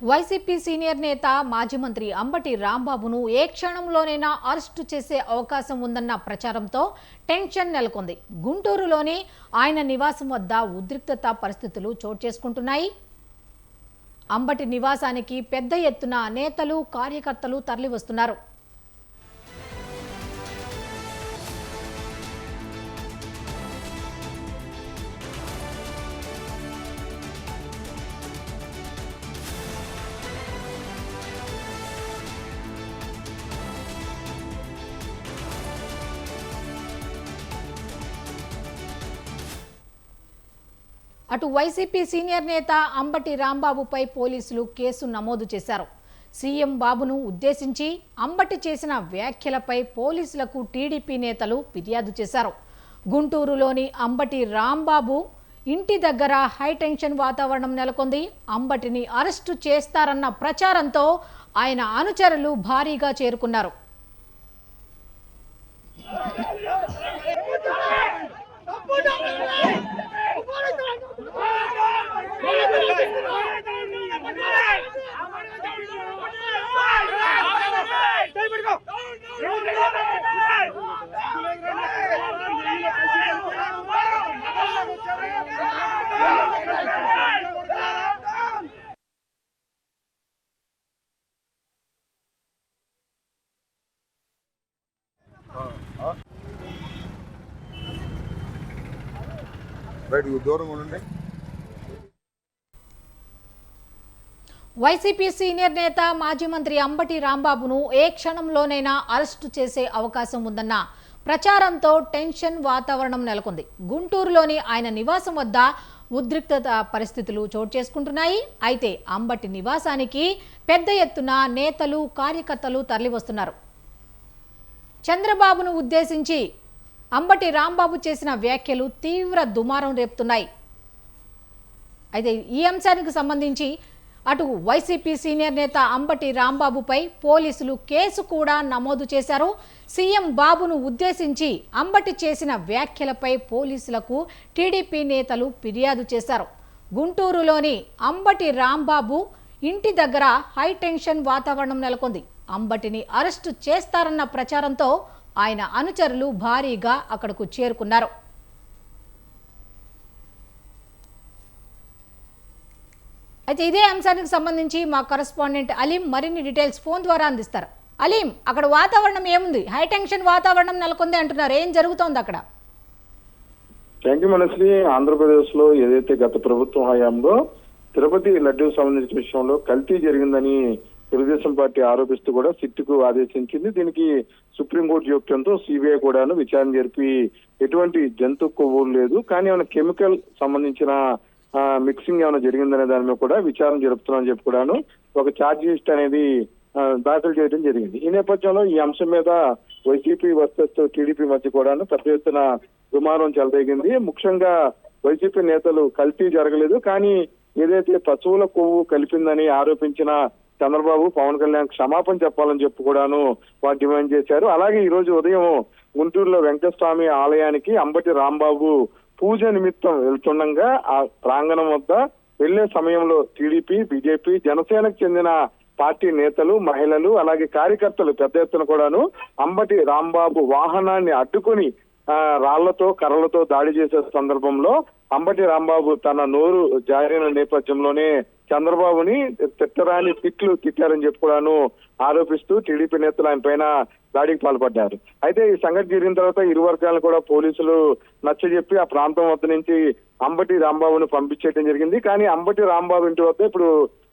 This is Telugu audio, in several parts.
వైసీపీ సీనియర్ నేత మాజీ మంత్రి అంబటి రాంబాబును ఏ క్షణంలోనైనా అరెస్టు చేసే అవకాశం ఉందన్న ప్రచారంతో టెన్షన్ నెలకొంది. గుంటూరులోని ఆయన నివాసం వద్ద ఉద్రిక్తత పరిస్థితులు చోటు చేసుకుంటున్నాయి. అంబటి నివాసానికి పెద్ద ఎత్తున నేతలు, కార్యకర్తలు తరలివస్తున్నారు. అటు వైసీపీ సీనియర్ నేత అంబటి రాంబాబుపై పోలీసులు కేసు నమోదు చేశారు. సీఎం బాబును ఉద్దేశించి అంబటి చేసిన వ్యాఖ్యలపై పోలీసులకు టీడీపీ నేతలు ఫిర్యాదు చేశారు. గుంటూరులోని అంబటి రాంబాబు ఇంటి దగ్గర హైటెన్షన్ వాతావరణం నెలకొంది. అంబటిని అరెస్టు చేస్తారన్న ప్రచారంతో ఆయన అనుచరులు భారీగా చేరుకున్నారు. వైసీపీ సీనియర్ నేత మాజీ మంత్రి అంబటి రాంబాబును ఏ క్షణంలోనైనా అరెస్టు చేసే అవకాశం ఉందన్న ప్రచారంతో టెన్షన్ వాతావరణం నెలకొంది. గుంటూరులోని ఆయన నివాసం వద్ద ఉద్రిక్తత పరిస్థితులు చోటు చేసుకుంటున్నాయి. అయితే అంబటి నివాసానికి పెద్ద ఎత్తున నేతలు, కార్యకర్తలు తరలివస్తున్నారు. చంద్రబాబును ఉద్దేశించి అంబటి రాంబాబు చేసిన వ్యాఖ్యలు తీవ్ర దుమారం రేపుతున్నాయి. అయితే ఈ అంశానికి సంబంధించి అటు వైసీపీ సీనియర్ నేత అంబటి రాంబాబుపై పోలీసులు కేసు కూడా నమోదు చేశారు. సీఎం బాబును ఉద్దేశించి అంబటి చేసిన వ్యాఖ్యలపై పోలీసులకు టీడీపీ నేతలు ఫిర్యాదు చేశారు. గుంటూరులోని అంబటి రాంబాబు ఇంటి దగ్గర హైటెన్షన్ వాతావరణం నెలకొంది. అంబటిని అరెస్టు చేస్తారన్న ప్రచారంతో ఆయన అనుచరులు భారీగా అక్కడకు చేరుకున్నారు. అయితే ఇదే అంశానికి సంబంధించి మా కరెస్పాండెంట్ అలీం మరిన్ని డీటెయిల్స్ ఫోన్ ద్వారా అందిస్తారు. అలీం, అక్కడ వాతావరణం ఏముంది? హైటెన్షన్ వాతావరణం నెలకొంది అంటున్నారు. ఏం జరుగుతోంది అక్కడ? Thank you Manasri. ఆంధ్రప్రదేశ్ లో ఏదైతే గత ప్రభుత్వం హయాంలో తిరుపతి లడ్డూ సంబంధించిన విషయంలో కల్తీ జరిగిందని తెలుగుదేశం పార్టీ ఆరోపిస్తూ కూడా సిట్కు ఆదేశించింది. దీనికి సుప్రీంకోర్టు జోక్యంతో సిబిఐ కూడాను విచారణ జరిపి ఎటువంటి జంతు కొవ్వులు లేదు, కానీ ఏమైనా కెమికల్ సంబంధించిన మిక్సింగ్ ఏమైనా జరిగిందనే దాని మీద కూడా విచారణ జరుపుతున్నామని చెప్పి కూడాను ఒక ఛార్జ్ లిస్ట్ అనేది దాఖలు చేయడం జరిగింది. ఈ నేపథ్యంలో ఈ అంశం మీద వైసీపీ వర్సెస్ టీడీపీ మధ్య కూడాను పెద్ద ఎత్తున దుమారం చెలరేగింది. ముఖ్యంగా వైసీపీ నేతలు కల్తీ జరగలేదు, కానీ ఏదైతే పశువుల కొవ్వు కలిపిందని ఆరోపించిన చంద్రబాబు, పవన్ కళ్యాణ్ క్షమాపణ చెప్పాలని చెప్పి కూడాను వారు డిమాండ్ చేశారు. అలాగే ఈ రోజు ఉదయం గుంటూరులో వెంకటస్వామి ఆలయానికి అంబటి రాంబాబు పూజ నిమిత్తం వెళ్తుండగా ఆ ప్రాంగణం వద్ద వెళ్లే సమయంలో టీడీపీ, బీజేపీ, జనసేనకు చెందిన పార్టీ నేతలు, మహిళలు, అలాగే కార్యకర్తలు పెద్ద ఎత్తున కూడాను అంబటి రాంబాబు వాహనాన్ని అడ్డుకుని రాళ్లతో, కర్రలతో దాడి చేసే సందర్భంలో అంబటి రాంబాబు తన నోరు జారిన నేపథ్యంలోనే చంద్రబాబుని తిట్టరాని తిట్టారని చెప్పి కూడాను ఆరోపిస్తూ టీడీపీ నేతలు ఆయన పైన దాడికి పాల్పడ్డారు. అయితే ఈ సంఘటన జరిగిన తర్వాత ఇరు వర్గాలను కూడా పోలీసులు నచ్చజెప్పి ఆ ప్రాంతం వద్ద నుంచి అంబటి రాంబాబును పంపించేయడం జరిగింది. కానీ అంబటి రాంబాబు ఇంటి వద్ద ఇప్పుడు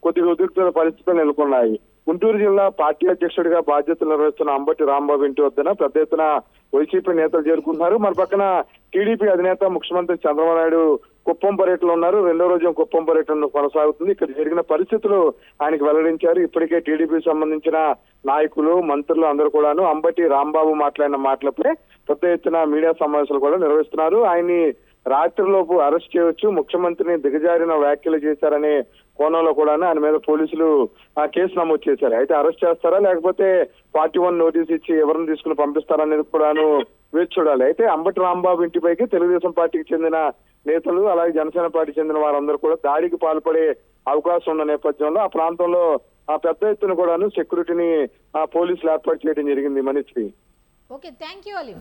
కొద్దిగా ఉద్రిక్త పరిస్థితులు నెలకొన్నాయి. గుంటూరు జిల్లా పార్టీ అధ్యక్షుడిగా బాధ్యతలు నిర్వహిస్తున్న అంబటి రాంబాబు ఇంటి వద్దన పెద్ద ఎత్తున వైసీపీ నేతలు చేరుకుంటున్నారు. మరి పక్కన టీడీపీ అధినేత ముఖ్యమంత్రి చంద్రబాబు నాయుడు కుప్పం పర్యటనలో ఉన్నారు. రెండో రోజు కుప్పం పర్యటన కొనసాగుతుంది. ఇక్కడ జరిగిన పరిస్థితులు ఆయనకు వెల్లడించారు. ఇప్పటికే టీడీపీకి సంబంధించిన నాయకులు, మంత్రులు అందరూ కూడాను అంబటి రాంబాబు మాట్లాడిన మాటలపై పెద్ద ఎత్తున మీడియా సమావేశాలు కూడా నిర్వహిస్తున్నారు. ఆయన్ని రాత్రిలోపు అరెస్ట్ చేయవచ్చు, ముఖ్యమంత్రిని దిగజారిన వ్యాఖ్యలు చేశారనే కోణంలో కూడా ఆయన మీద పోలీసులు కేసు నమోదు చేశారు. అయితే అరెస్ట్ చేస్తారా లేకపోతే 41 నోటీస్ ఇచ్చి ఎవరిని తీసుకుని పంపిస్తారనేది కూడాను వేచి చూడాలి. అయితే అంబటి రాంబాబు ఇంటిపైకి తెలుగుదేశం పార్టీకి చెందిన నేతలు అలాగే జనసేన పార్టీ చెందిన వారందరూ కూడా దాడికి పాల్పడే అవకాశం ఉన్న నేపథ్యంలో ఆ ప్రాంతంలో ఆ పెద్ద ఎత్తున కూడాను సెక్యూరిటీని పోలీసులు ఏర్పాటు చేయడం జరిగింది Manishree. Okay, thank you Aleem.